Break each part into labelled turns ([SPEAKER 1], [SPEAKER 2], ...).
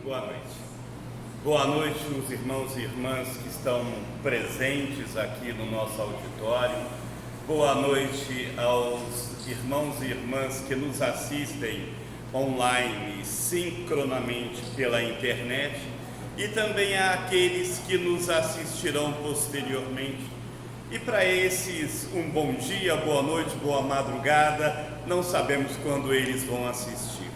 [SPEAKER 1] Boa noite. Boa noite, os irmãos e irmãs que estão presentes aqui no nosso auditório. Boa noite aos irmãos e irmãs que nos assistem online, sincronamente pela internet, e também àqueles que nos assistirão posteriormente. E para esses, um bom dia, boa noite, boa madrugada, não sabemos quando eles vão assistir.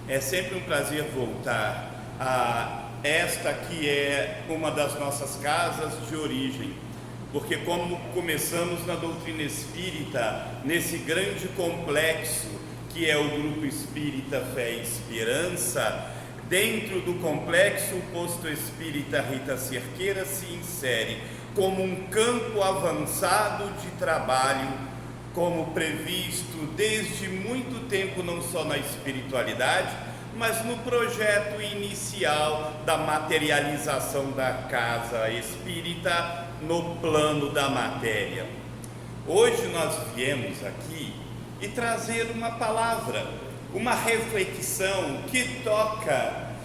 [SPEAKER 1] É sempre um prazer voltar a esta que é uma das nossas casas de origem, porque como começamos na doutrina espírita, nesse grande complexo que é o Grupo Espírita Fé e Esperança, dentro do complexo o Posto Espírita Rita Cerqueira se insere como um campo avançado de trabalho, como previsto desde muito tempo, não só na espiritualidade, mas no projeto inicial da materialização da casa espírita no plano da matéria. Hoje nós viemos aqui e trazer uma palavra, uma reflexão que toca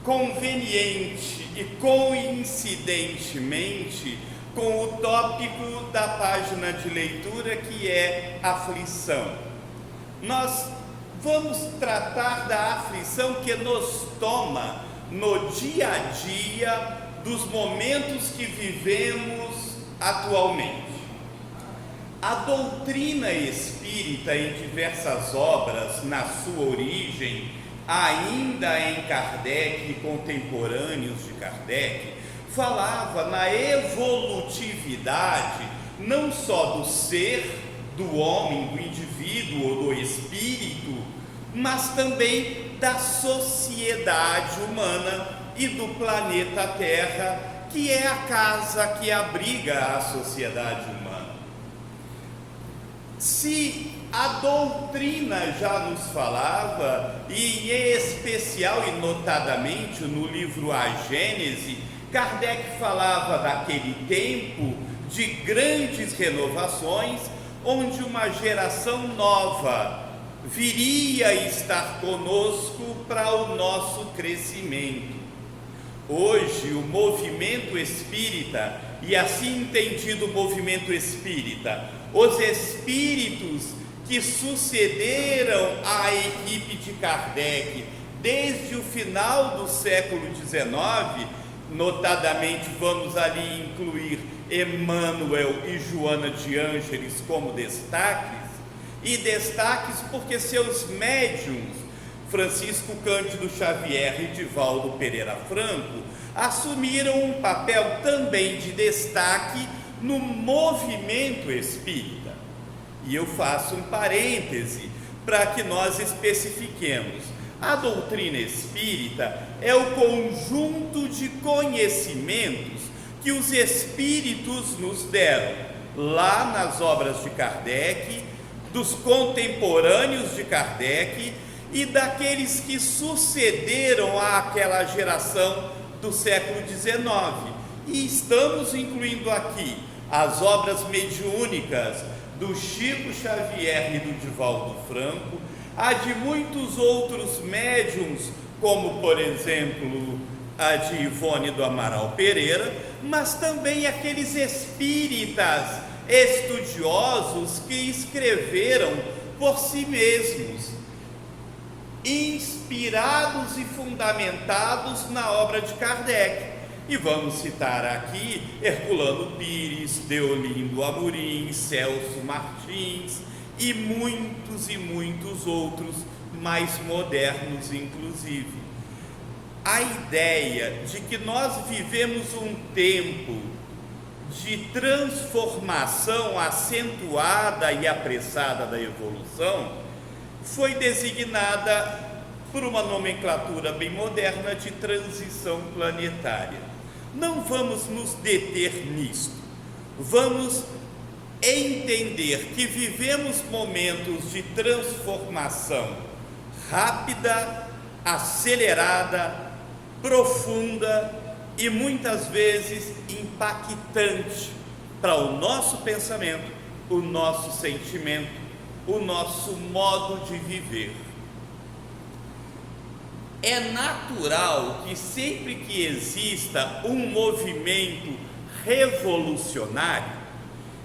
[SPEAKER 1] conveniente e coincidentemente com o tópico da página de leitura, que é aflição. Nós vamos tratar da aflição que nos toma no dia a dia dos momentos que vivemos atualmente. A doutrina espírita, em diversas obras, na sua origem, ainda em Kardec e contemporâneos de Kardec, falava na evolutividade não só do ser, do homem, do indivíduo ou do espírito, mas também da sociedade humana e do planeta Terra, que é a casa que abriga a sociedade humana. Se a doutrina já nos falava, e em especial e notadamente no livro A Gênese, Kardec falava daquele tempo de grandes renovações, onde uma geração nova viria a estar conosco para o nosso crescimento. Hoje o movimento espírita, e assim entendido o movimento espírita, os espíritos que sucederam à equipe de Kardec desde o final do século XIX, notadamente vamos ali incluir Emmanuel e Joana de Ângeles como destaques, e destaques porque seus médiuns, Francisco Cândido Xavier e Divaldo Pereira Franco, assumiram um papel também de destaque no movimento espírita. E eu faço um parêntese para que nós especifiquemos. A doutrina espírita é o conjunto de conhecimentos que os espíritos nos deram, lá nas obras de Kardec, dos contemporâneos de Kardec e daqueles que sucederam àquela geração do século XIX. E estamos incluindo aqui as obras mediúnicas do Chico Xavier e do Divaldo Franco, a de muitos outros médiuns, como por exemplo a de Ivone do Amaral Pereira, mas também aqueles espíritas estudiosos que escreveram por si mesmos, inspirados e fundamentados na obra de Kardec. E vamos citar aqui Herculano Pires, Deolindo Amorim, Celso Martins e muitos outros, mais modernos inclusive. A ideia de que nós vivemos um tempo de transformação acentuada e apressada da evolução foi designada por uma nomenclatura bem moderna de transição planetária. Não vamos nos deter nisto, vamos entender que vivemos momentos de transformação rápida, acelerada, profunda e muitas vezes impactante para o nosso pensamento, o nosso sentimento, o nosso modo de viver. É natural que sempre que exista um movimento revolucionário,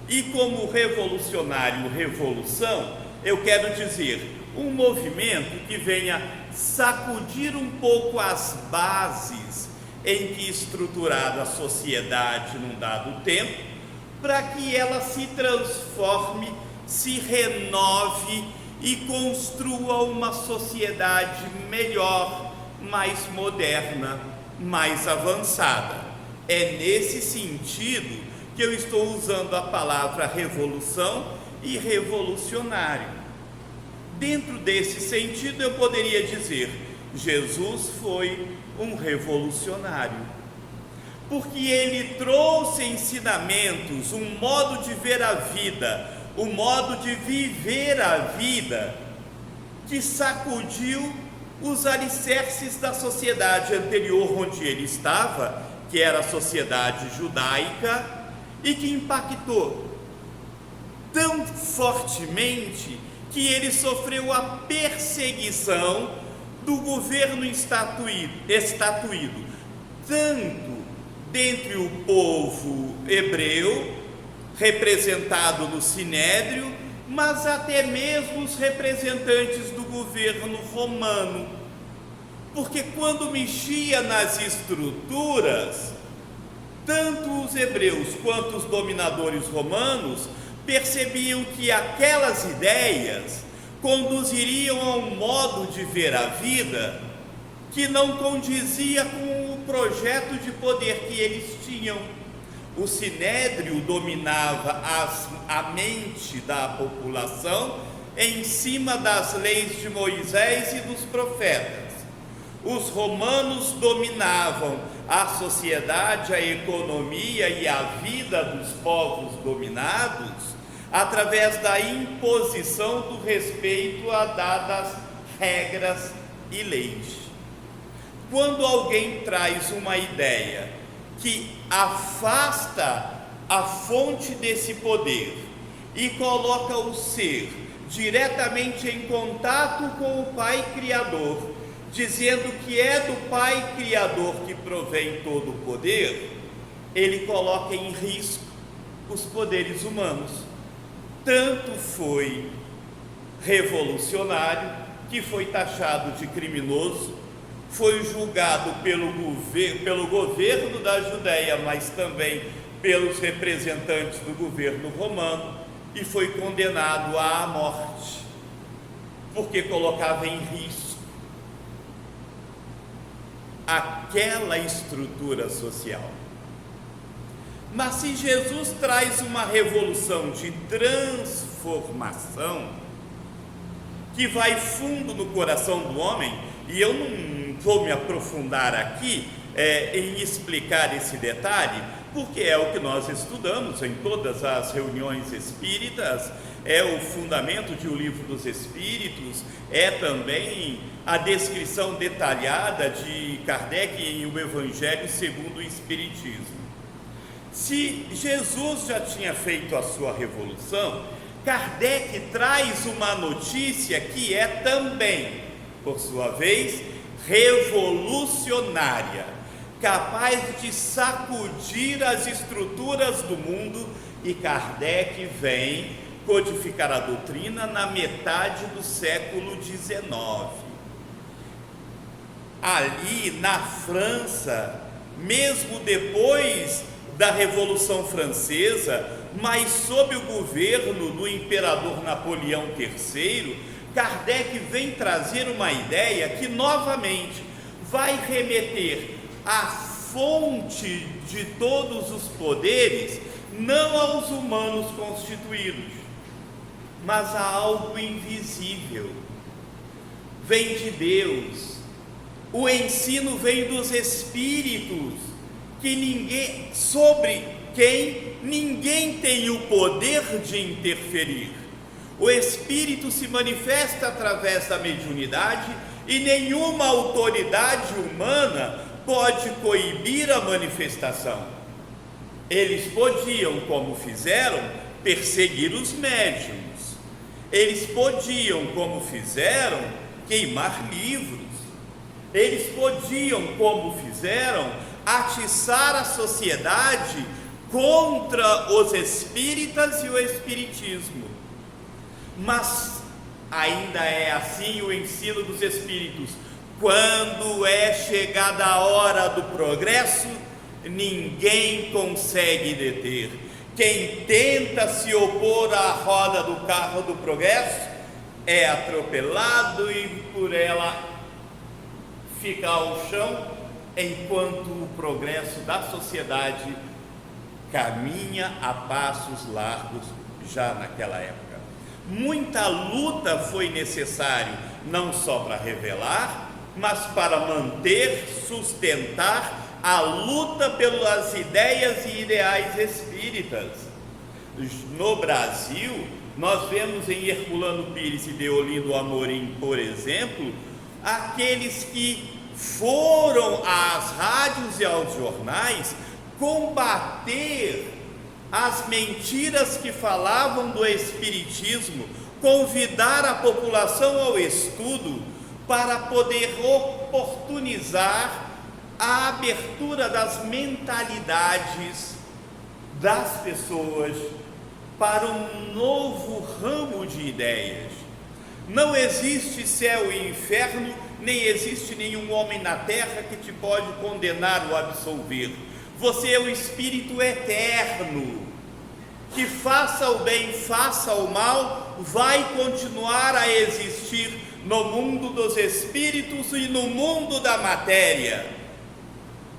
[SPEAKER 1] e como revolucionário, revolução, eu quero dizer, um movimento que venha sacudir um pouco as bases em que estruturada a sociedade num dado tempo, para que ela se transforme, se renove e construa uma sociedade melhor, mais moderna, mais avançada. É nesse sentido que eu estou usando a palavra revolução e revolucionário. Dentro desse sentido, eu poderia dizer: Jesus foi um revolucionário, porque ele trouxe ensinamentos, um modo de ver a vida, um modo de viver a vida, que sacudiu os alicerces da sociedade anterior onde ele estava, que era a sociedade judaica, e que impactou tão fortemente que ele sofreu a perseguição do governo estatuído, tanto dentre o povo hebreu, representado no Sinédrio, mas até mesmo os representantes do governo romano, porque quando mexia nas estruturas, tanto os hebreus quanto os dominadores romanos percebiam que aquelas ideias conduziriam a um modo de ver a vida que não condizia com o projeto de poder que eles tinham. O Sinédrio dominava a mente da população em cima das leis de Moisés e dos profetas. Os romanos dominavam a sociedade, a economia e a vida dos povos dominados através da imposição do respeito a dadas regras e leis. Quando alguém traz uma ideia que afasta a fonte desse poder e coloca o ser diretamente em contato com o Pai Criador, dizendo que é do Pai Criador que provém todo o poder, ele coloca em risco os poderes humanos. Tanto foi revolucionário que foi taxado de criminoso, foi julgado pelo governo da Judéia, mas também pelos representantes do governo romano, e foi condenado à morte, porque colocava em risco aquela estrutura social. Mas se Jesus traz uma revolução de transformação, que vai fundo no coração do homem, e eu não vou me aprofundar aqui em explicar esse detalhe, porque é o que nós estudamos em todas as reuniões espíritas, é o fundamento de O Livro dos Espíritos, é também a descrição detalhada de Kardec em O Evangelho segundo o Espiritismo. Se Jesus já tinha feito a sua revolução, Kardec traz uma notícia que é também, por sua vez, revolucionária, capaz de sacudir as estruturas do mundo, e Kardec vem codificar a doutrina na metade do século XIX. Ali na França, mesmo depois da Revolução Francesa, mas sob o governo do imperador Napoleão III, Kardec vem trazer uma ideia que novamente vai remeter à fonte de todos os poderes, não aos humanos constituídos, mas a algo invisível. Vem de Deus, o ensino vem dos espíritos, sobre quem ninguém tem o poder de interferir. O espírito se manifesta através da mediunidade e nenhuma autoridade humana pode coibir a manifestação. Eles podiam, como fizeram, perseguir os médiuns. Eles podiam, como fizeram, queimar livros. Eles podiam, como fizeram, atiçar a sociedade contra os espíritas e o espiritismo. Mas ainda é assim o ensino dos espíritos: quando é chegada a hora do progresso, ninguém consegue deter. Quem tenta se opor à roda do carro do progresso é atropelado e por ela fica ao chão, enquanto o progresso da sociedade caminha a passos largos já naquela época. Muita luta foi necessário, não só para revelar, mas para manter, sustentar a luta pelas ideias e ideais espíritas. No Brasil, nós vemos em Herculano Pires e Deolindo Amorim, por exemplo, aqueles que foram às rádios e aos jornais combater as mentiras que falavam do espiritismo, convidar a população ao estudo para poder oportunizar a abertura das mentalidades das pessoas para um novo ramo de ideias. Não existe céu e inferno, nem existe nenhum homem na terra que te pode condenar ou absolver. Você é um espírito eterno, que faça o bem, faça o mal, vai continuar a existir no mundo dos espíritos e no mundo da matéria.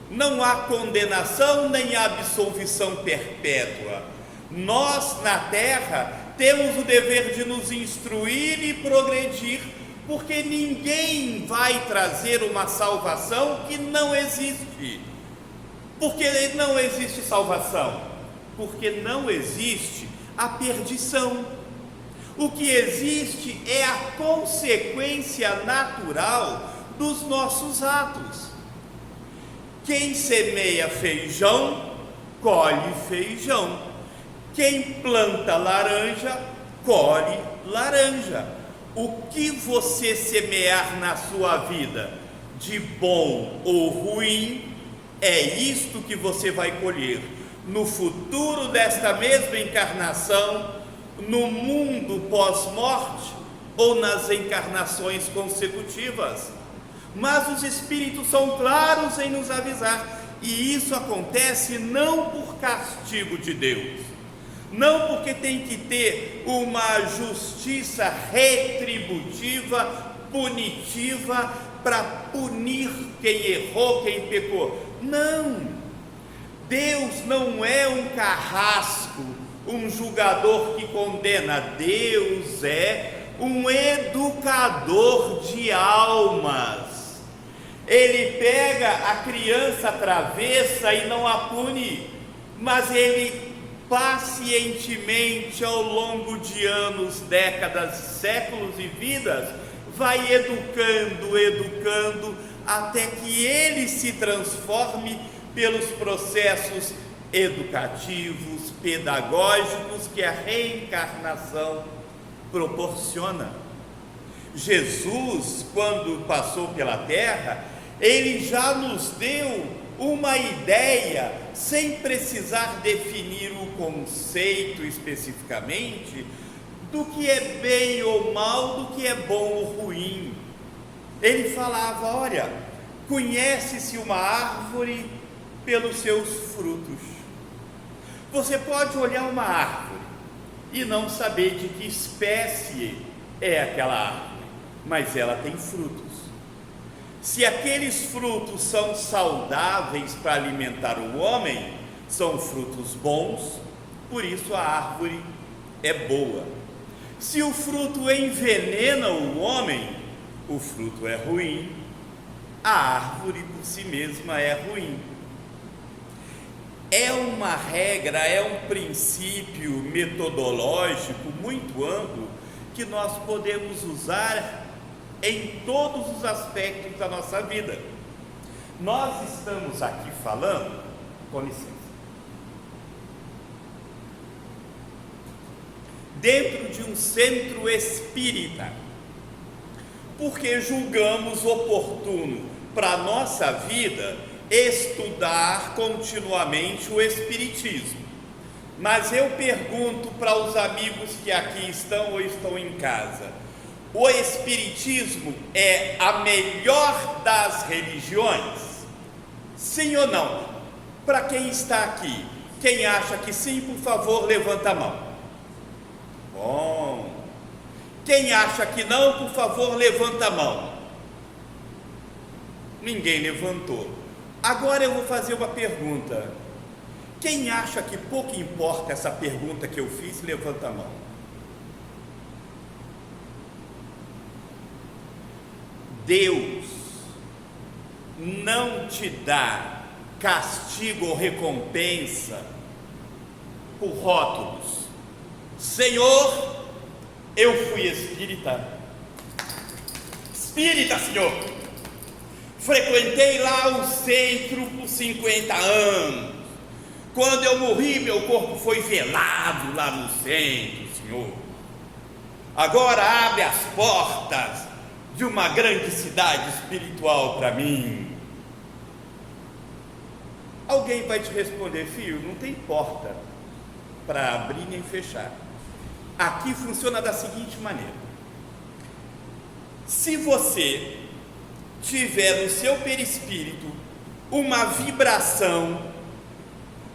[SPEAKER 1] Não há condenação nem absolvição perpétua. Nós na terra temos o dever de nos instruir e progredir, porque ninguém vai trazer uma salvação que não existe. Por que não existe salvação? Porque não existe a perdição. O que existe é a consequência natural dos nossos atos. Quem semeia feijão, colhe feijão. Quem planta laranja, colhe laranja. O que você semear na sua vida, de bom ou ruim, é isto que você vai colher no futuro desta mesma encarnação, no mundo pós-morte ou nas encarnações consecutivas. Mas os espíritos são claros em nos avisar, e isso acontece não por castigo de Deus, não porque tem que ter uma justiça retributiva, punitiva, para punir quem errou, quem pecou. Não, Deus não é um carrasco, um julgador que condena. Deus é um educador de almas. Ele pega a criança travessa e não a pune, mas ele pacientemente, ao longo de anos, décadas, séculos e vidas, vai educando, até que ele se transforme pelos processos educativos, pedagógicos que a reencarnação proporciona. Jesus, quando passou pela terra, ele já nos deu uma ideia, sem precisar definir o conceito especificamente, do que é bem ou mal, do que é bom ou ruim. Ele falava: olha, conhece-se uma árvore pelos seus frutos. Você pode olhar uma árvore e não saber de que espécie é aquela árvore, mas ela tem frutos. Se aqueles frutos são saudáveis para alimentar o homem, são frutos bons, por isso a árvore é boa. Se o fruto envenena o homem, o fruto é ruim, a árvore por si mesma é ruim. É uma regra, é um princípio metodológico muito amplo que nós podemos usar em todos os aspectos da nossa vida. Nós estamos aqui falando, com licença, dentro de um centro espírita, porque julgamos oportuno para a nossa vida estudar continuamente o Espiritismo. Mas eu pergunto para os amigos que aqui estão ou estão em casa: o Espiritismo é a melhor das religiões? Sim ou não? Para quem está aqui, quem acha que sim, por favor, levanta a mão. Bom. Quem acha que não, por favor, levanta a mão. Ninguém levantou. Agora eu vou fazer uma pergunta. Quem acha que pouco importa essa pergunta que eu fiz, levanta a mão. Deus não te dá castigo ou recompensa por rótulos. Senhor, eu fui espírita. Espírita, senhor. Frequentei lá o centro por 50 anos. Quando eu morri, meu corpo foi velado lá no centro, senhor. Agora abre as portas de uma grande cidade espiritual para mim. Alguém vai te responder: filho, não tem porta para abrir nem fechar. Aqui funciona da seguinte maneira: se você tiver no seu perispírito uma vibração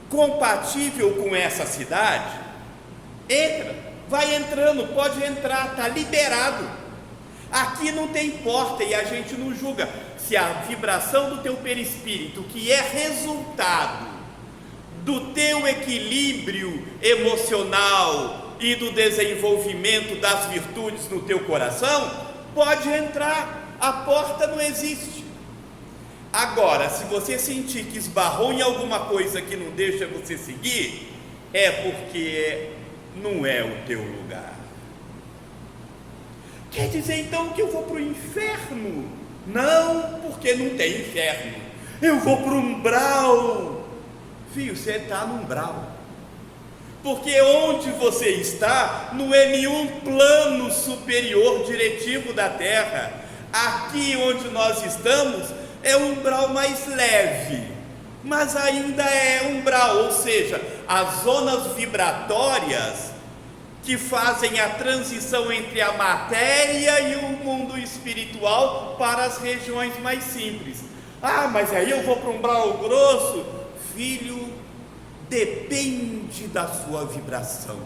[SPEAKER 1] compatível com essa cidade, entra, vai entrando, pode entrar, está liberado. Aqui não tem porta e a gente não julga. Se a vibração do teu perispírito, que é resultado do teu equilíbrio emocional e do desenvolvimento das virtudes no teu coração, pode entrar, a porta não existe. Agora, se você sentir que esbarrou em alguma coisa que não deixa você seguir, é porque não é o teu lugar. Quer dizer então que eu vou para o inferno? Não, porque não tem inferno. Eu vou para o umbral. Filho, você está no umbral. Porque onde você está não é nenhum plano superior diretivo da Terra. Aqui onde nós estamos é um umbral mais leve, mas ainda é umbral, ou seja, as zonas vibratórias que fazem a transição entre a matéria e o mundo espiritual para as regiões mais simples. Ah, mas aí eu vou para um umbral grosso. Filho, depende da sua vibração.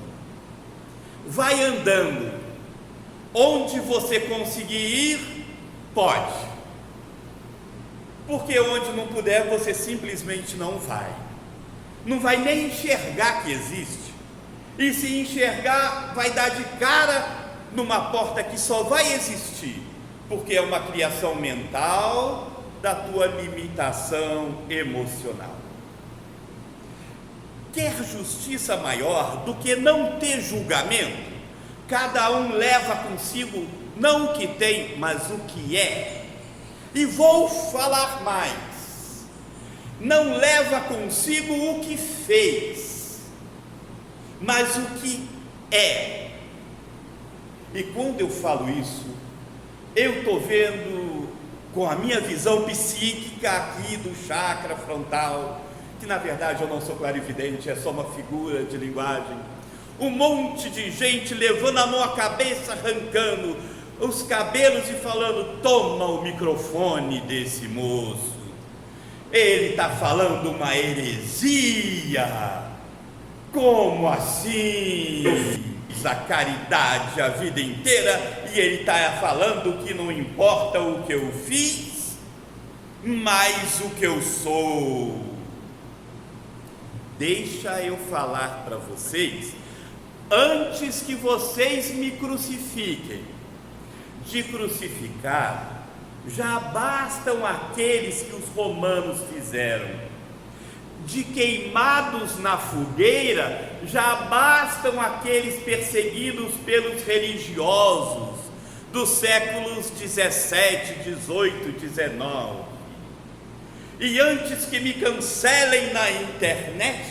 [SPEAKER 1] Vai andando. Onde você conseguir ir, pode. Porque onde não puder, você simplesmente não vai. Não vai nem enxergar que existe. E se enxergar, vai dar de cara numa porta que só vai existir, porque é uma criação mental da tua limitação emocional. Quer justiça maior do que não ter julgamento? Cada um leva consigo não o que tem, mas o que é. E vou falar mais: não leva consigo o que fez, mas o que é. E quando eu falo isso, eu estou vendo com a minha visão psíquica aqui do chakra frontal, que na verdade eu não sou clarividente, é só uma figura de linguagem, um monte de gente levando a mão à cabeça, arrancando os cabelos e falando: toma o microfone desse moço, ele está falando uma heresia. Como assim? Eu fiz a caridade a vida inteira e ele está falando que não importa o que eu fiz, mas o que eu sou. Deixa eu falar para vocês, antes que vocês me crucifiquem. De crucificar, já bastam aqueles que os romanos fizeram. De queimados na fogueira, já bastam aqueles perseguidos pelos religiosos dos séculos 17, 18, 19. E antes que me cancelem na internet,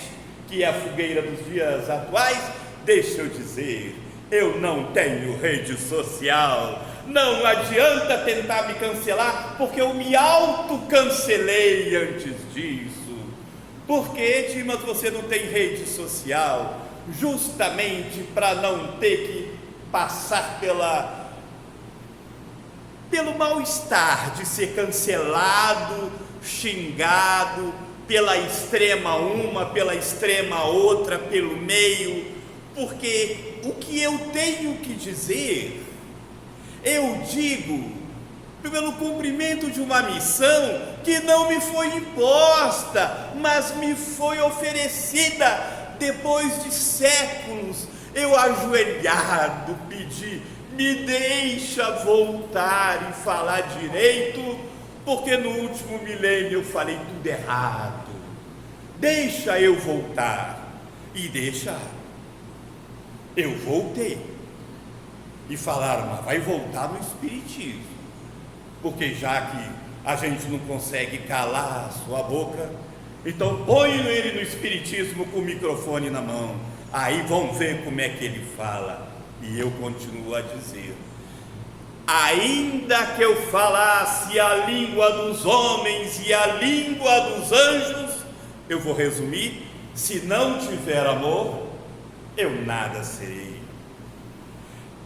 [SPEAKER 1] que é a fogueira dos dias atuais, deixa eu dizer: eu não tenho rede social, Não adianta tentar me cancelar, porque eu me autocancelei antes disso. Por que, Dimas, você não tem rede social? Justamente para não ter que passar pelo mal-estar de ser cancelado, xingado, pela extrema uma, pela extrema outra, pelo meio, porque o que eu tenho que dizer, eu digo pelo cumprimento de uma missão que não me foi imposta, mas me foi oferecida depois de séculos. Eu ajoelhado pedi, me deixa voltar e falar direito, porque no último milênio eu falei tudo errado. Deixa eu voltar. E eu voltei. E falaram, mas vai voltar no Espiritismo, porque já que a gente não consegue calar a sua boca, então põe ele no Espiritismo com o microfone na mão, aí vão ver como é que ele fala. E eu continuo a dizer, ainda que eu falasse a língua dos homens e a língua dos anjos, eu vou resumir, se não tiver amor, eu nada serei.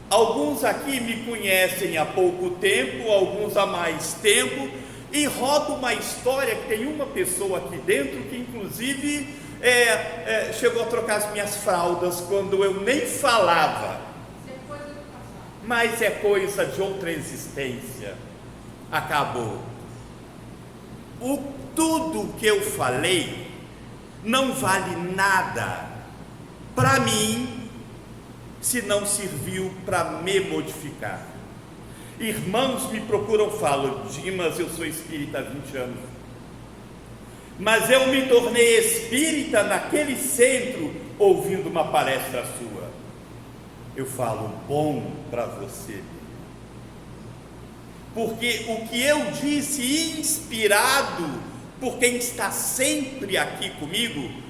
[SPEAKER 1] Alguns aqui me conhecem há pouco tempo, alguns há mais tempo, e roda uma história que tem uma pessoa aqui dentro que inclusive chegou a trocar as minhas fraldas quando eu nem falava. Mas é coisa de outra existência. Acabou. Tudo que eu falei não vale nada para mim se não serviu para me modificar. Irmãos me procuram, falam, Dimas, eu sou espírita há 20 anos, mas eu me tornei espírita naquele centro ouvindo uma palestra sua. Eu falo, bom para você, porque o que eu disse, inspirado por quem está sempre aqui comigo,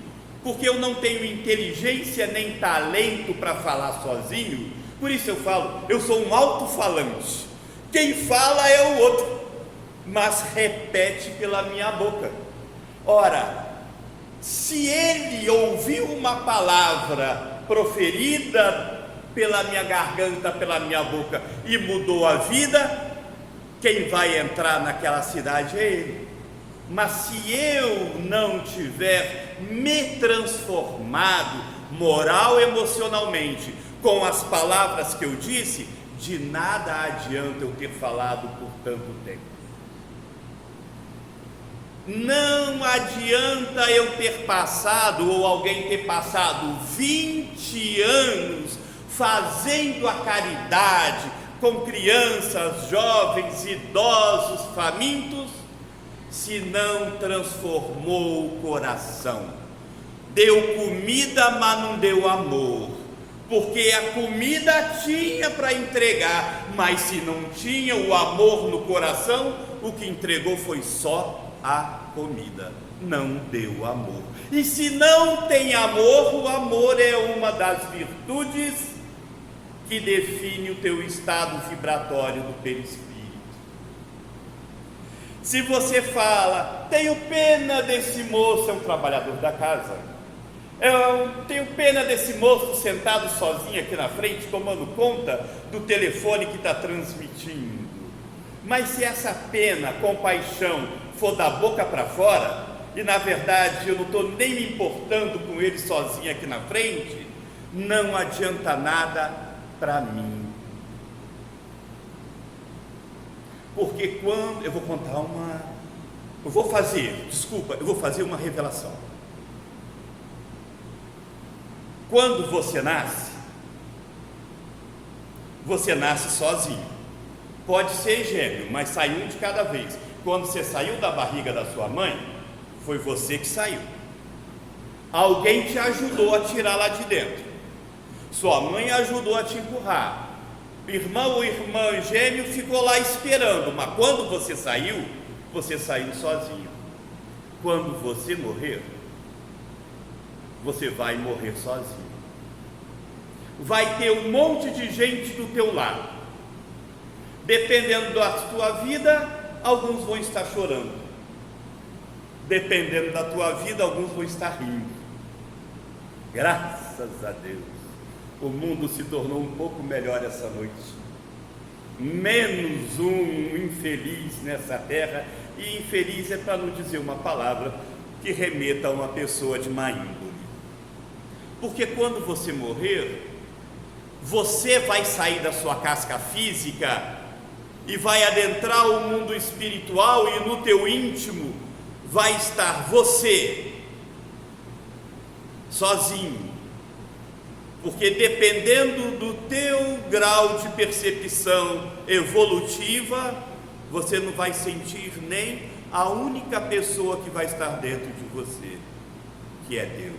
[SPEAKER 1] porque eu não tenho inteligência nem talento para falar sozinho, por isso eu falo, eu sou um alto-falante, quem fala é o outro, mas repete pela minha boca. Ora, se ele ouviu uma palavra proferida pela minha garganta, pela minha boca, e mudou a vida, quem vai entrar naquela cidade é ele. Mas se eu não tiver me transformado moral e emocionalmente com as palavras que eu disse, de nada adianta eu ter falado por tanto tempo. Não adianta eu ter passado, ou alguém ter passado 20 anos fazendo a caridade com crianças, jovens, idosos, famintos, se não transformou o coração. Deu comida, mas não deu amor, porque a comida tinha para entregar, mas se não tinha o amor no coração, o que entregou foi só a comida, não deu amor. E se não tem amor, o amor é uma das virtudes que define o teu estado vibratório do perispírito. Se você fala, tenho pena desse moço, é um trabalhador da casa, eu tenho pena desse moço sentado sozinho aqui na frente, tomando conta do telefone que está transmitindo, mas se essa pena, compaixão, for da boca para fora, e na verdade eu não estou nem me importando com ele sozinho aqui na frente, não adianta nada para mim. Porque quando eu vou contar eu vou fazer uma revelação. Quando você nasce sozinho, pode ser gêmeo, mas sai um de cada vez. Quando você saiu da barriga da sua mãe, foi você que saiu, alguém te ajudou a tirar lá de dentro, sua mãe ajudou a te empurrar, irmão ou irmã gêmeo ficou lá esperando, mas quando você saiu sozinho. Quando você morrer, você vai morrer sozinho. Vai ter um monte de gente do teu lado, Dependendo da tua vida, alguns vão estar chorando. Dependendo da tua vida, alguns vão estar rindo. Graças a Deus, o mundo se tornou um pouco melhor essa noite. Menos um infeliz nessa terra, e infeliz é para não dizer uma palavra que remeta a uma pessoa de má índole. Porque quando você morrer, você vai sair da sua casca física e vai adentrar o mundo espiritual, e no teu íntimo vai estar você sozinho, porque dependendo do teu grau de percepção evolutiva, você não vai sentir nem a única pessoa que vai estar dentro de você, que é Deus.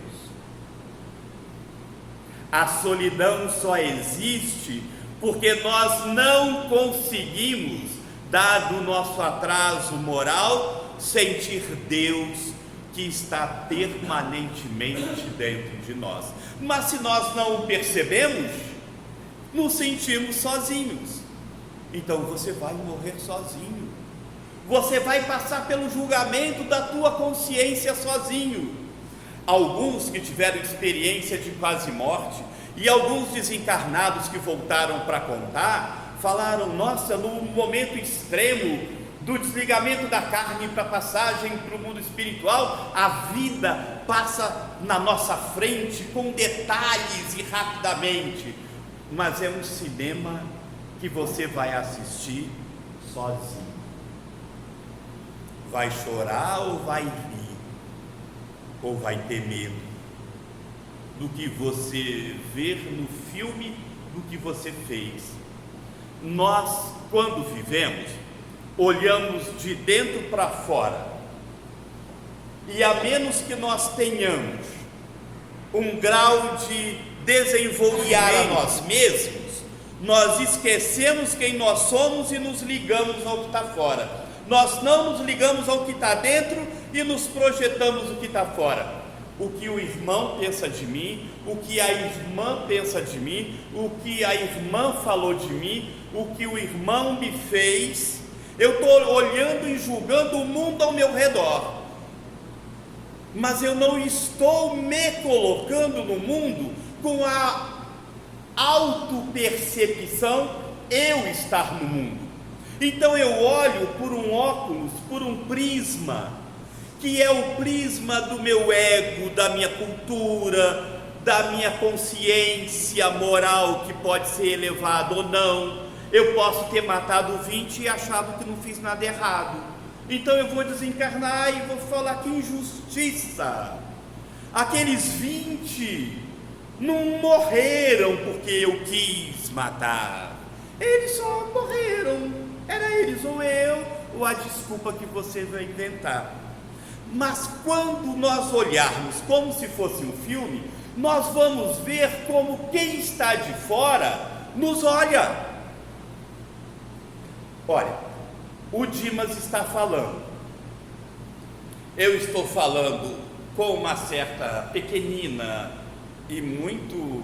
[SPEAKER 1] A solidão só existe porque nós não conseguimos, dado o nosso atraso moral, sentir Deus que está permanentemente dentro de nós. Mas se nós não o percebemos, nos sentimos sozinhos. Então você vai morrer sozinho. Você vai passar pelo julgamento da tua consciência sozinho. Alguns que tiveram experiência de quase morte, e alguns desencarnados que voltaram para contar, falaram: nossa, no momento extremo do desligamento da carne para a passagem para o mundo espiritual, a vida passa na nossa frente com detalhes e rapidamente, mas é um cinema que você vai assistir sozinho. Vai chorar ou vai rir, ou vai ter medo do que você ver no filme, do que você fez. Nós, quando vivemos, olhamos de dentro para fora, e a menos que nós tenhamos um grau de desenvolvimento a nós mesmos, nós esquecemos quem nós somos e nos ligamos ao que está fora. Nós não nos ligamos ao que está dentro e nos projetamos o que está fora. O que o irmão pensa de mim, o que a irmã pensa de mim, o que a irmã falou de mim, o que o irmão me fez. Eu estou olhando e julgando o mundo ao meu redor, mas eu não estou me colocando no mundo com a autopercepção eu estar no mundo. Então eu olho por um óculos, por um prisma, que é o prisma do meu ego, da minha cultura, da minha consciência moral, que pode ser elevada ou não. Eu posso ter matado 20 e achado que não fiz nada errado. Então eu vou desencarnar e vou falar: que injustiça! Aqueles 20 não morreram porque eu quis matar. Eles só morreram. Era eles ou eu, ou a desculpa que você vai inventar. Mas quando nós olharmos como se fosse um filme, nós vamos ver como quem está de fora nos olha. Olha, o Dimas está falando, eu estou falando com uma certa pequenina e muito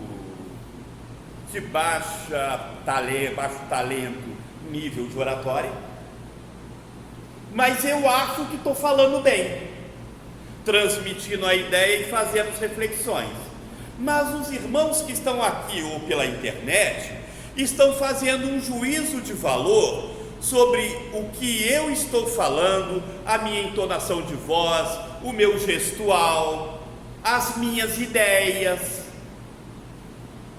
[SPEAKER 1] de baixo talento, nível de oratória, mas eu acho que estou falando bem, transmitindo a ideia e fazendo as reflexões. Mas os irmãos que estão aqui ou pela internet estão fazendo um juízo de valor sobre o que eu estou falando, a minha entonação de voz, o meu gestual, as minhas ideias.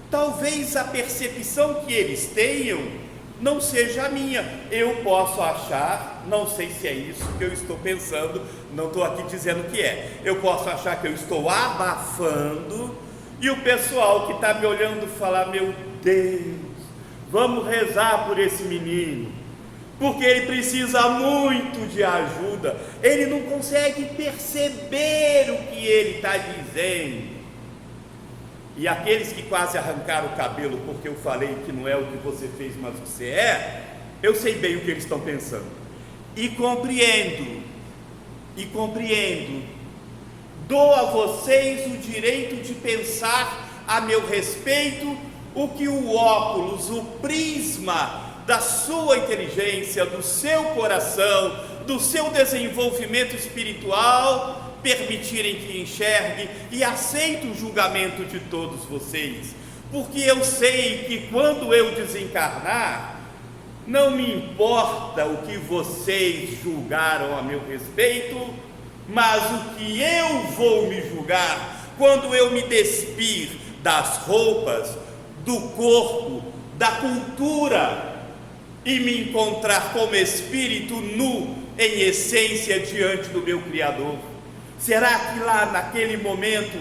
[SPEAKER 1] Talvez a percepção que eles tenham não seja a minha. Eu posso achar, não sei se é isso que eu estou pensando, não estou aqui dizendo que é. Eu posso achar que eu estou abafando, e o pessoal que está me olhando falar: meu Deus, vamos rezar por esse menino, porque ele precisa muito de ajuda, ele não consegue perceber o que ele está dizendo. E aqueles que quase arrancaram o cabelo porque eu falei que não é o que você fez, mas você é, eu sei bem o que eles estão pensando, e compreendo, dou a vocês o direito de pensar a meu respeito o que o óculos, o prisma da sua inteligência, do seu coração, do seu desenvolvimento espiritual, permitirem que enxergue e aceite o julgamento de todos vocês, porque eu sei que quando eu desencarnar, não me importa o que vocês julgaram a meu respeito, mas o que eu vou me julgar quando eu me despir das roupas, do corpo, da cultura e me encontrar como espírito nu em essência diante do meu Criador. Será que lá naquele momento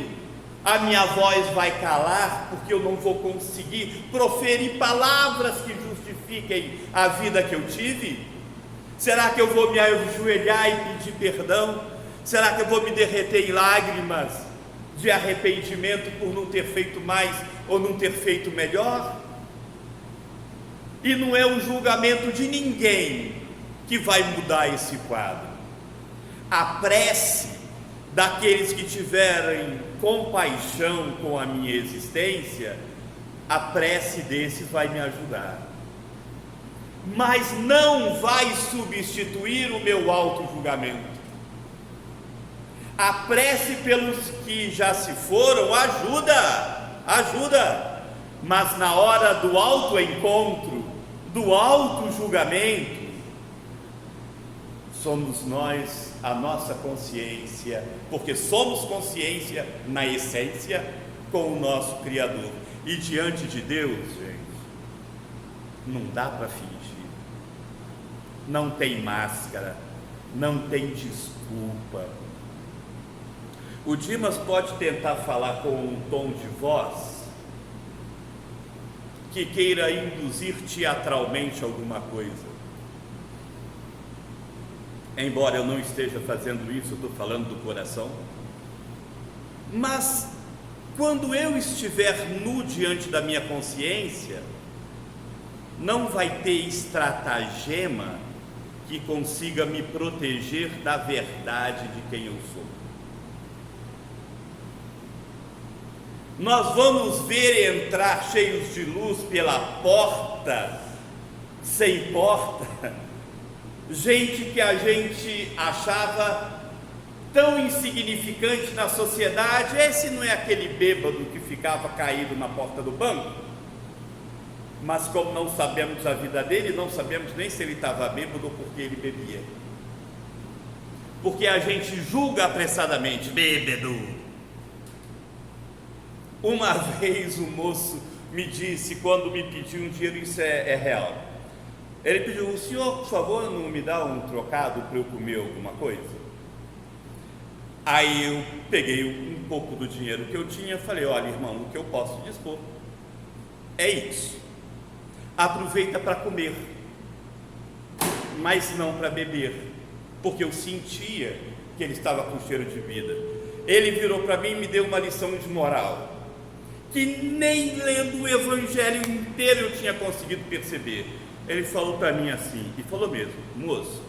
[SPEAKER 1] a minha voz vai calar, porque eu não vou conseguir proferir palavras que justifiquem a vida que eu tive? Será que eu vou me ajoelhar e pedir perdão? Será que eu vou me derreter em lágrimas de arrependimento por não ter feito mais ou não ter feito melhor? E não é o julgamento de ninguém que vai mudar esse quadro. A prece daqueles que tiverem compaixão com a minha existência, a prece desses vai me ajudar, mas não vai substituir o meu auto-julgamento. A prece pelos que já se foram ajuda, mas na hora do autoencontro, do auto-julgamento, somos nós, a nossa consciência, porque somos consciência na essência com o nosso Criador. E diante de Deus, gente, não dá para fingir, não tem máscara, não tem desculpa. O Dimas pode tentar falar com um tom de voz que queira induzir teatralmente alguma coisa. Embora eu não esteja fazendo isso, eu estou falando do coração. Mas quando eu estiver nu diante da minha consciência, não vai ter estratagema que consiga me proteger da verdade de quem eu sou. Nós vamos ver entrar cheios de luz pela porta, sem porta, gente que a gente achava tão insignificante na sociedade. Esse não é aquele bêbado que ficava caído na porta do banco? Mas como não sabemos a vida dele, não sabemos nem se ele estava bêbado ou porque ele bebia. Porque a gente julga apressadamente, bêbado. Uma vez um moço me disse, quando me pediu um dinheiro, isso é real. Ele pediu: o senhor, por favor, não me dá um trocado para eu comer alguma coisa? Aí eu peguei um pouco do dinheiro que eu tinha e falei: olha, irmão, o que eu posso dispor é isso. Aproveita para comer, mas não para beber, porque eu sentia que ele estava com cheiro de vida. Ele virou para mim e me deu uma lição de moral, que nem lendo o evangelho inteiro eu tinha conseguido perceber. Ele falou para mim assim, e falou mesmo: moço,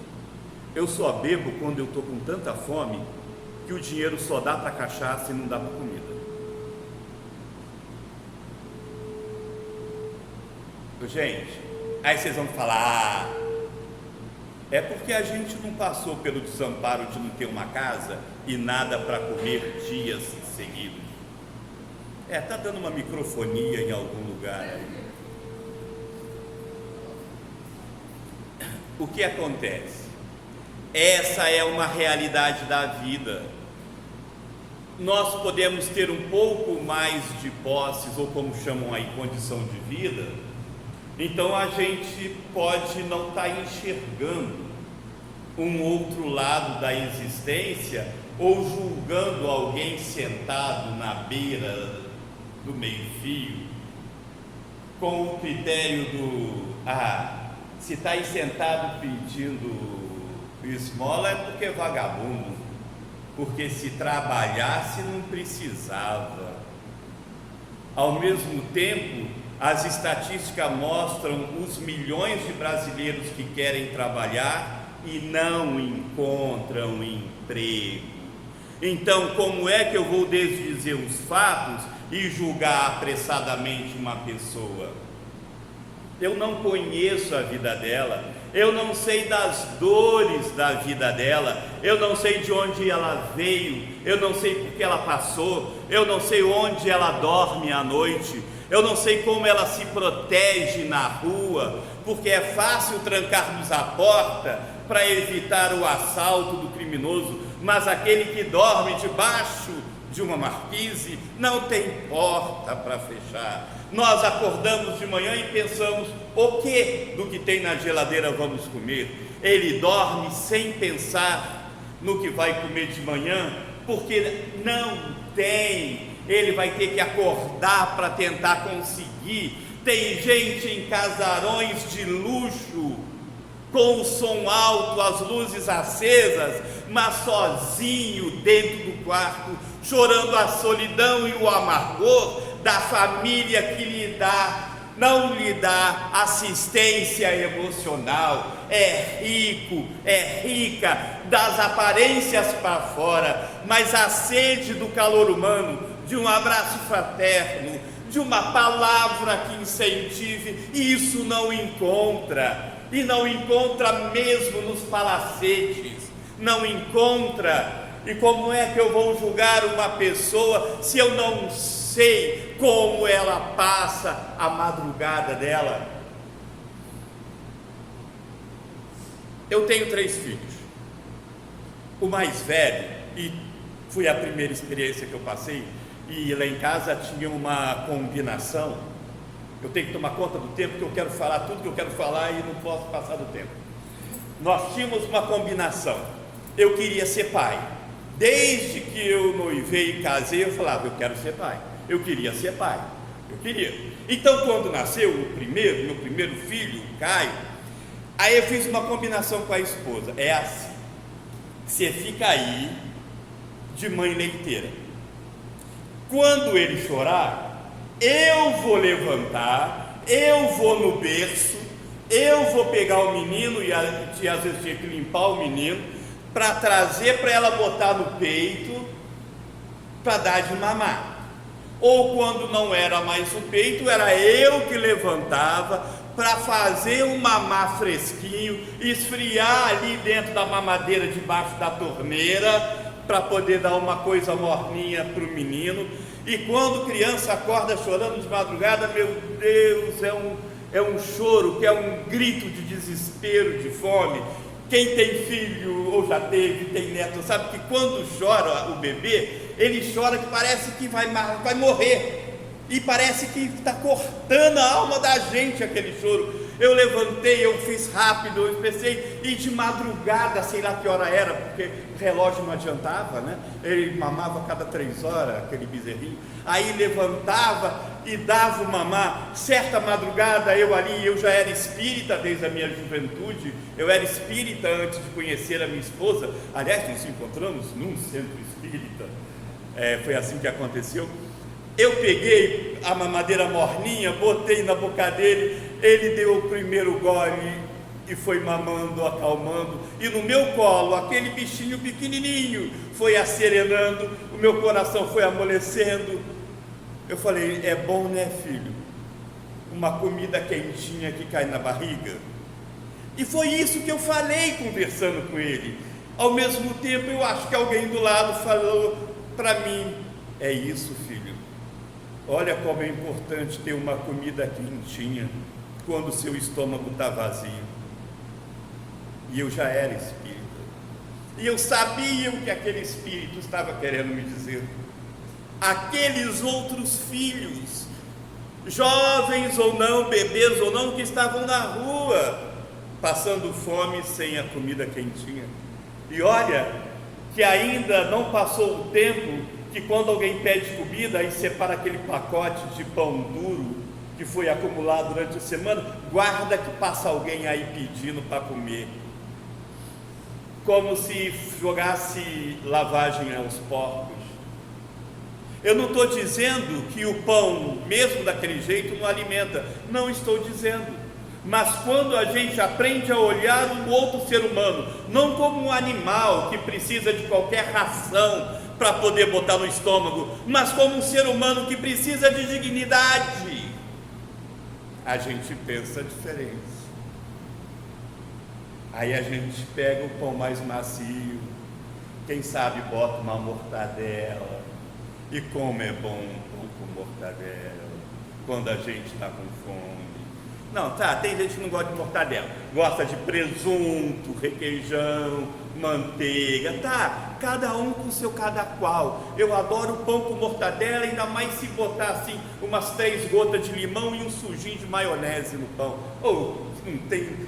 [SPEAKER 1] eu só bebo quando eu estou com tanta fome que o dinheiro só dá para cachaça e não dá para comida. Gente, aí vocês vão falar: é porque a gente não passou pelo desamparo de não ter uma casa e nada para comer dias seguidos. Está dando uma microfonia em algum lugar aí. O que acontece? Essa é uma realidade da vida. Nós podemos ter um pouco mais de posses, ou como chamam aí, condição de vida. Então a gente pode não estar enxergando um outro lado da existência, ou julgando alguém sentado na beira do meio-fio, com o critério do: se está aí sentado pedindo esmola é porque é vagabundo, porque se trabalhasse não precisava. Ao mesmo tempo, as estatísticas mostram os milhões de brasileiros que querem trabalhar e não encontram emprego. Então, como é que eu vou desdizer os fatos e julgar apressadamente uma pessoa? eu não conheço a vida dela, eu não sei das dores da vida dela, eu não sei de onde ela veio, eu não sei por que ela passou, eu não sei onde ela dorme à noite, eu não sei como ela se protege na rua, porque é fácil trancarmos a porta para evitar o assalto do criminoso, mas aquele que dorme debaixo de uma marquise não tem porta para fechar. Nós acordamos de manhã e pensamos: o que do que tem na geladeira vamos comer? Ele dorme sem pensar no que vai comer de manhã, porque não tem. Ele vai ter que acordar para tentar conseguir. Tem gente em casarões de luxo, com o som alto, as luzes acesas, mas sozinho dentro do quarto, chorando a solidão e o amargor da família que não lhe dá assistência emocional. É rico, é rica das aparências para fora, mas a sede do calor humano, de um abraço fraterno, de uma palavra que incentive, isso não encontra, e não encontra mesmo nos palacetes, não encontra. E como é que eu vou julgar uma pessoa se eu não sei como ela passa a madrugada dela? Eu tenho 3 filhos. O mais velho, e foi a primeira experiência que eu passei, e lá em casa tinha uma combinação. Eu tenho que tomar conta do tempo, porque eu quero falar tudo que eu quero falar e não posso passar do tempo. Nós tínhamos uma combinação. Eu queria ser pai. Desde que eu noivei e casei, eu falava: eu quero ser pai. Eu queria ser pai. Eu queria. Então, quando nasceu meu primeiro filho, o Caio, aí eu fiz uma combinação com a esposa. É assim: você fica aí de mãe leiteira. Quando ele chorar, eu vou levantar, eu vou no berço, eu vou pegar o menino, e às vezes tinha que limpar o menino, para trazer para ela botar no peito, para dar de mamar. Ou quando não era mais o peito, era eu que levantava para fazer um mamar fresquinho, esfriar ali dentro da mamadeira, debaixo da torneira, para poder dar uma coisa morninha para o menino. E quando criança acorda chorando de madrugada, meu Deus, é um choro, que é um grito de desespero, de fome. Quem tem filho ou já teve, tem neto, sabe que quando chora o bebê, ele chora que parece que vai morrer, e parece que está cortando a alma da gente aquele choro. Eu levantei, eu fiz rápido, eu pensei, e de madrugada, sei lá que hora era, porque o relógio não adiantava, né? Ele mamava a cada 3 horas, aquele bezerrinho. Aí levantava e dava o mamar. Certa madrugada, eu já era espírita desde a minha juventude, eu era espírita antes de conhecer a minha esposa. Aliás, nos encontramos num centro espírita, foi assim que aconteceu. Eu peguei a mamadeira morninha, botei na boca dele, ele deu o primeiro gole e foi mamando, acalmando, e no meu colo, aquele bichinho pequenininho foi acerenando, o meu coração foi amolecendo. Eu falei: é bom, né, filho? Uma comida quentinha que cai na barriga. E foi isso que eu falei conversando com ele. Ao mesmo tempo, eu acho que alguém do lado falou para mim: é isso, filho. Olha como é importante ter uma comida quentinha quando o seu estômago está vazio. E eu já era espírita, e eu sabia o que aquele espírito estava querendo me dizer. Aqueles outros filhos, jovens ou não, bebês ou não, que estavam na rua, passando fome sem a comida quentinha. E olha que ainda não passou o tempo que quando alguém pede comida, aí separa aquele pacote de pão duro que foi acumulado durante a semana, guarda que passa alguém aí pedindo para comer, como se jogasse lavagem aos porcos. Eu não estou dizendo que o pão, mesmo daquele jeito, não alimenta, não estou dizendo, mas quando a gente aprende a olhar um outro ser humano, não como um animal que precisa de qualquer ração para poder botar no estômago, mas como um ser humano que precisa de dignidade. a gente pensa diferente. Aí a gente pega o pão mais macio, quem sabe bota uma mortadela, e como é bom um pão com mortadela, quando a gente está com fome. Não, tá, tem gente que não gosta de mortadela, gosta de presunto, requeijão, manteiga, tá, cada um com seu cada qual. Eu adoro pão com mortadela, ainda mais se botar assim umas 3 gotas de limão e um sujinho de maionese no pão. Ou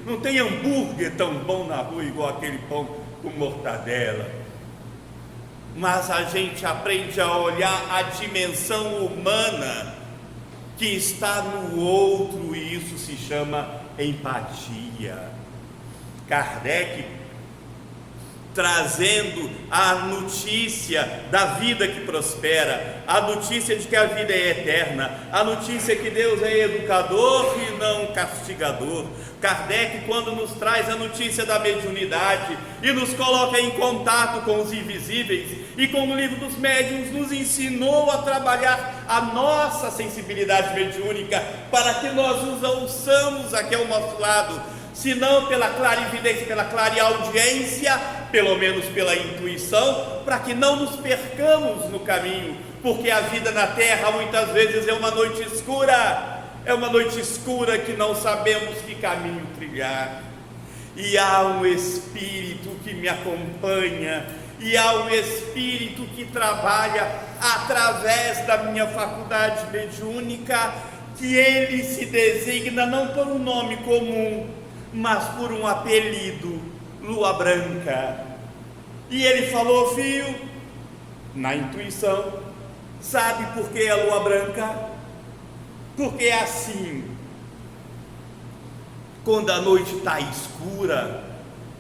[SPEAKER 1] não tem hambúrguer tão bom na rua igual aquele pão com mortadela. Mas a gente aprende a olhar a dimensão humana que está no outro, e isso se chama empatia. Kardec, trazendo a notícia da vida que prospera, a notícia de que a vida é eterna, a notícia que Deus é educador e não castigador. Kardec, quando nos traz a notícia da mediunidade e nos coloca em contato com os invisíveis, e como o livro dos médiuns nos ensinou a trabalhar a nossa sensibilidade mediúnica, para que nós nos ouçamos aqui ao nosso lado, se não pela clarividência, pela clareaudiência, pelo menos pela intuição, para que não nos percamos no caminho, porque a vida na terra muitas vezes é uma noite escura que não sabemos que caminho trilhar, e há um Espírito que me acompanha, e há um Espírito que trabalha através da minha faculdade mediúnica, que ele se designa não por um nome comum, mas por um apelido, Lua Branca. E ele falou: filho, na intuição, sabe por que a Lua Branca? Porque é assim, quando a noite está escura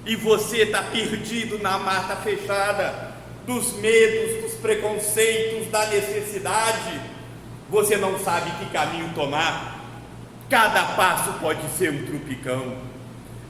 [SPEAKER 1] e você está perdido na mata fechada dos medos, dos preconceitos, da necessidade, você não sabe que caminho tomar. Cada passo pode ser um tropicão,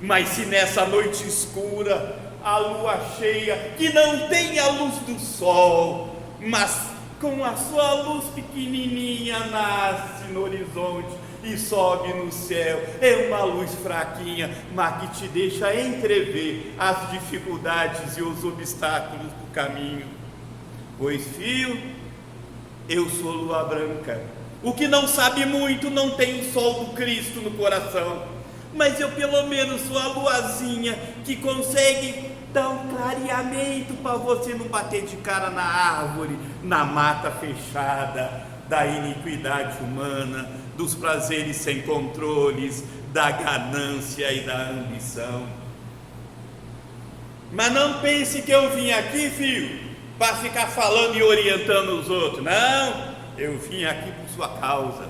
[SPEAKER 1] mas se nessa noite escura a lua cheia, que não tem a luz do sol, mas com a sua luz pequenininha nasce no horizonte e sobe no céu, é uma luz fraquinha, mas que te deixa entrever as dificuldades e os obstáculos do caminho. Pois, filho, eu sou Lua Branca. O que não sabe muito não tem o sol do Cristo no coração, mas eu pelo menos sou a luazinha que consegue dar um clareamento para você não bater de cara na árvore, na mata fechada da iniquidade humana, dos prazeres sem controles, da ganância e da ambição. Mas não pense que eu vim aqui, filho, para ficar falando e orientando os outros. Não, eu vim aqui por sua causa,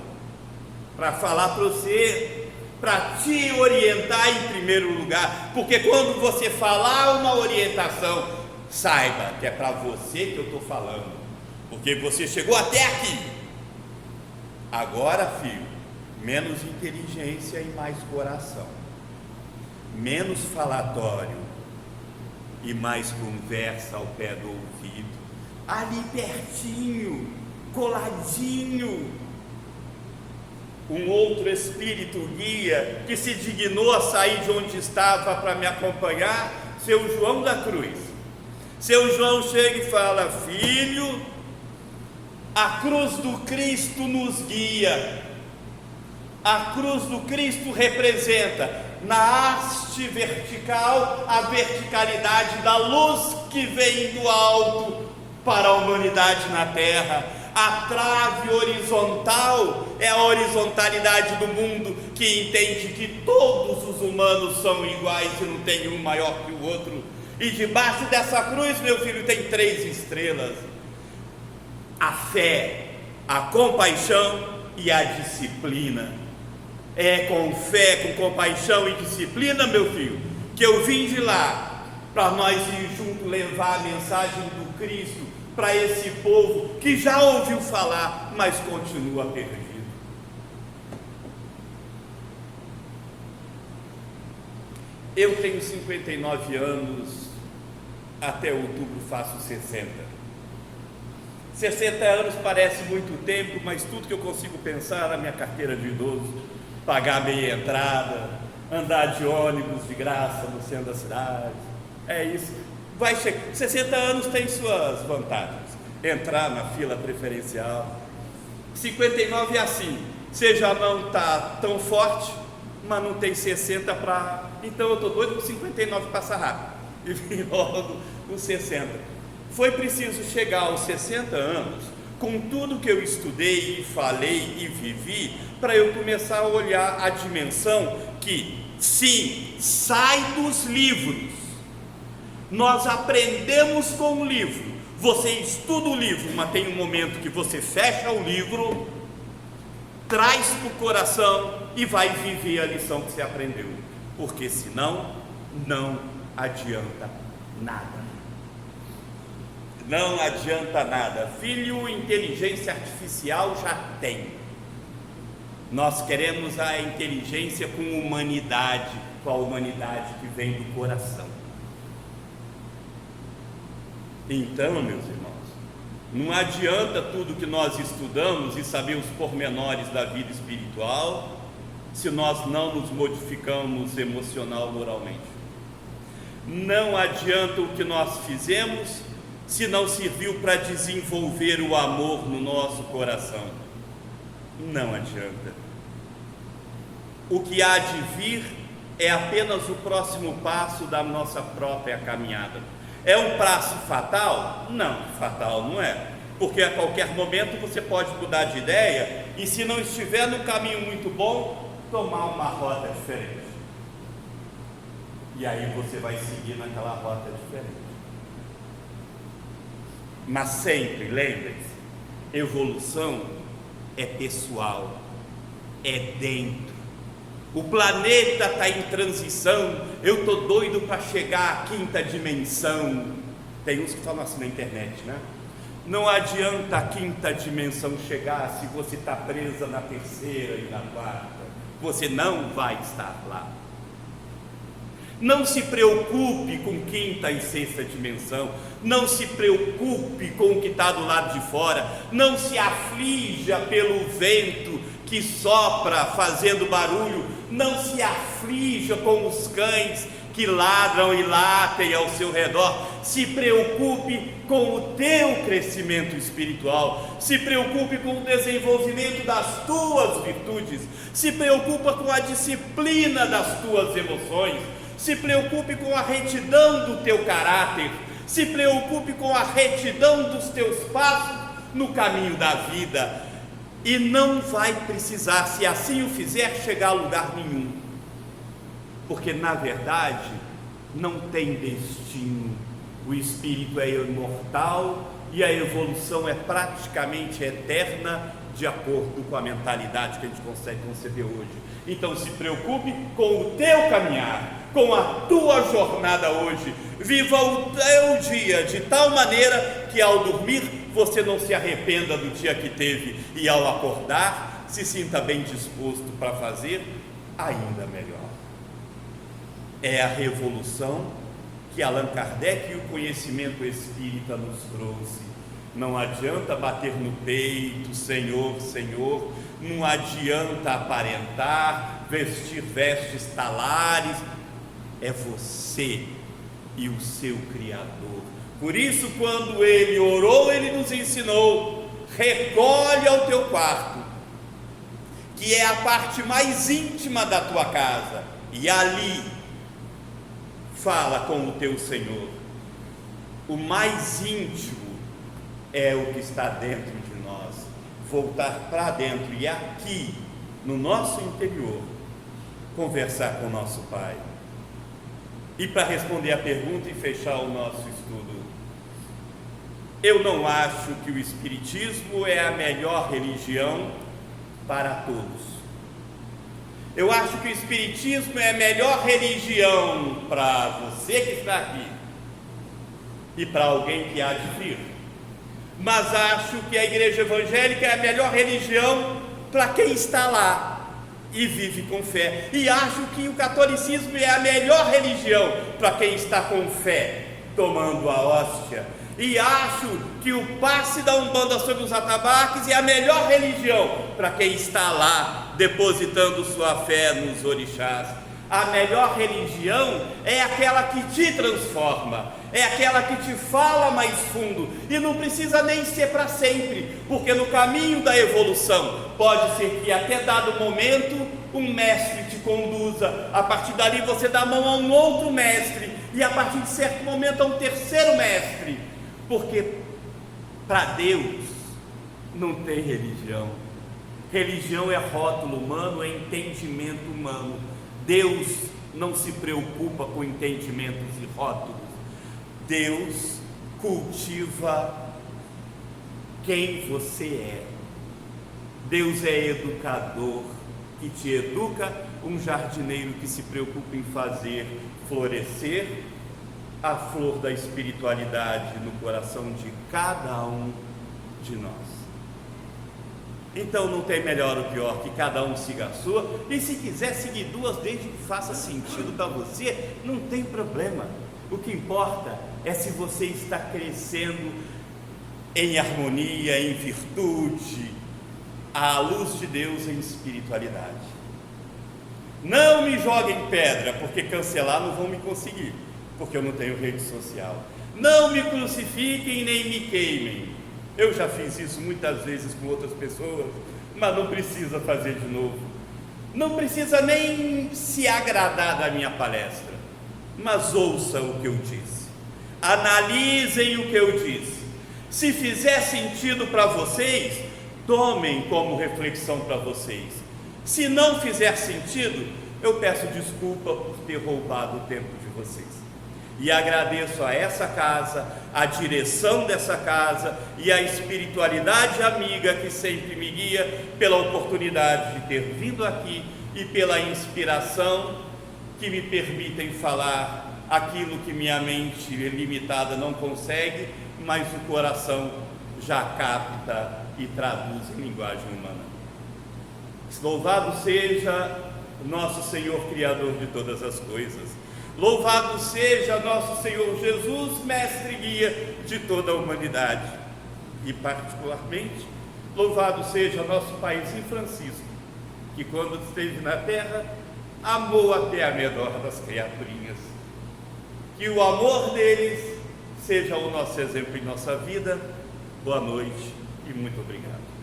[SPEAKER 1] para falar para você, para te orientar em primeiro lugar, porque quando você falar uma orientação, saiba que é para você que eu estou falando, porque você chegou até aqui. Agora, filho, menos inteligência e mais coração, menos falatório e mais conversa ao pé do ouvido, ali pertinho, coladinho. Um outro espírito guia que se dignou a sair de onde estava para me acompanhar, seu João da Cruz. Seu João chega e fala: filho, a cruz do Cristo nos guia. A cruz do Cristo representa na haste vertical a verticalidade da luz que vem do alto para a humanidade na terra. A trave horizontal é a horizontalidade do mundo, que entende que todos os humanos são iguais e não tem um maior que o outro. E debaixo dessa cruz, meu filho, tem 3 estrelas: a fé, a compaixão e a disciplina. É com fé, com compaixão e disciplina, meu filho, que eu vim de lá, para nós ir junto levar a mensagem do Cristo para esse povo que já ouviu falar, mas continua perdido. Eu tenho 59 anos, até outubro faço 60. 60 anos parece muito tempo, mas tudo que eu consigo pensar na minha carteira de idoso, pagar meia entrada, andar de ônibus de graça no centro da cidade. É isso. Vai chegar. 60 anos tem suas vantagens. Entrar na fila preferencial. 59 é assim. Você já não está tão forte, mas não tem 60 para. Então eu estou doido com 59 passar rápido. E vim logo com 60. Foi preciso chegar aos 60 anos, com tudo que eu estudei, falei e vivi, para eu começar a olhar a dimensão que, sim, sai dos livros. Nós aprendemos com o livro. Você estuda o livro, mas tem um momento que você fecha o livro, traz para o coração e vai viver a lição que você aprendeu, porque senão não adianta nada. Não adianta nada. Filho, inteligência artificial já tem. Nós queremos a inteligência com humanidade, com a humanidade que vem do coração. Então, meus irmãos, não adianta tudo que nós estudamos e saber os pormenores da vida espiritual, se nós não nos modificamos emocional, moralmente. Não adianta o que nós fizemos, se não serviu para desenvolver o amor no nosso coração. Não adianta. O que há de vir é apenas o próximo passo da nossa própria caminhada. É um passo fatal? Não, fatal não é, porque a qualquer momento você pode mudar de ideia e, se não estiver no caminho muito bom, tomar uma rota diferente. E aí você vai seguir naquela rota diferente. Mas sempre, lembre-se, evolução é pessoal, é dentro. O planeta está em transição. Eu estou doido para chegar à quinta dimensão. Tem uns que falam assim na internet, né? Não adianta a quinta dimensão chegar se você está presa na terceira e na quarta. Você não vai estar lá. Não se preocupe com quinta e sexta dimensão. Não se preocupe com o que está do lado de fora. Não se aflija pelo vento que sopra fazendo barulho. Não se aflija com os cães que ladram e latem ao seu redor. Se preocupe com o teu crescimento espiritual. Se preocupe com o desenvolvimento das tuas virtudes. Se preocupa com a disciplina das tuas emoções. Se preocupe com a retidão do teu caráter. Se preocupe com a retidão dos teus passos no caminho da vida. E não vai precisar, se assim o fizer, chegar a lugar nenhum. Porque na verdade não tem destino. O espírito é imortal e a evolução é praticamente eterna, de acordo com a mentalidade que a gente consegue conceber hoje. Então se preocupe com o teu caminhar, com a tua jornada hoje. Viva o teu dia de tal maneira que, ao dormir, você não se arrependa do dia que teve, e ao acordar, se sinta bem disposto para fazer ainda melhor. É a revolução que Allan Kardec e o conhecimento espírita nos trouxe. Não adianta bater no peito, Senhor, Senhor. Não adianta aparentar, vestir vestes talares. É você e o seu Criador. Por isso, quando ele orou, ele nos ensinou: recolhe ao teu quarto, que é a parte mais íntima da tua casa, e ali fala com o teu Senhor. O mais íntimo é o que está dentro de nós. Voltar para dentro e aqui, no nosso interior, conversar com o nosso Pai. E para responder a pergunta e fechar o nosso estudo, eu não acho que o Espiritismo é a melhor religião para todos. Eu acho que o Espiritismo é a melhor religião para você que está aqui e para alguém que há de vir. Mas acho que a Igreja Evangélica é a melhor religião para quem está lá e vive com fé. E acho que o catolicismo é a melhor religião para quem está com fé, tomando a hóstia. E acho que o passe da Umbanda sobre os atabaques é a melhor religião para quem está lá depositando sua fé nos orixás. A melhor religião é aquela que te transforma, é aquela que te fala mais fundo, e não precisa nem ser para sempre, porque no caminho da evolução pode ser que até dado momento um mestre te conduza, a partir dali você dá a mão a um outro mestre, e a partir de certo momento a um terceiro mestre, porque para Deus não tem religião. Religião é rótulo humano, é entendimento humano. Deus não se preocupa com entendimentos e rótulos. Deus cultiva quem você é. Deus é educador, que te educa, um jardineiro que se preocupa em fazer florescer a flor da espiritualidade no coração de cada um de nós. Então não tem melhor ou pior que cada um siga a sua, e se quiser seguir duas, desde que faça sentido para você, não tem problema. O que importa é se você está crescendo em harmonia, em virtude, à luz de Deus, em espiritualidade. Não me joguem pedra, porque cancelar não vão me conseguir, porque eu não tenho rede social. Não me crucifiquem nem me queimem. Eu já fiz isso muitas vezes com outras pessoas, mas não precisa fazer de novo. Não precisa nem se agradar da minha palestra, mas ouçam o que eu disse, analisem o que eu disse. Se fizer sentido para vocês, tomem como reflexão para vocês. Se não fizer sentido, eu peço desculpa por ter roubado o tempo de vocês. E agradeço a essa casa, a direção dessa casa e a espiritualidade amiga que sempre me guia, pela oportunidade de ter vindo aqui e pela inspiração que me permitem falar aquilo que minha mente limitada não consegue, mas o coração já capta e traduz em linguagem humana. Louvado seja nosso Senhor Criador de todas as coisas. Louvado seja nosso Senhor Jesus, mestre e guia de toda a humanidade. E particularmente, louvado seja nosso paizinho Francisco, que quando esteve na terra, amou até a menor das criaturinhas. Que o amor deles seja o nosso exemplo em nossa vida. Boa noite e muito obrigado.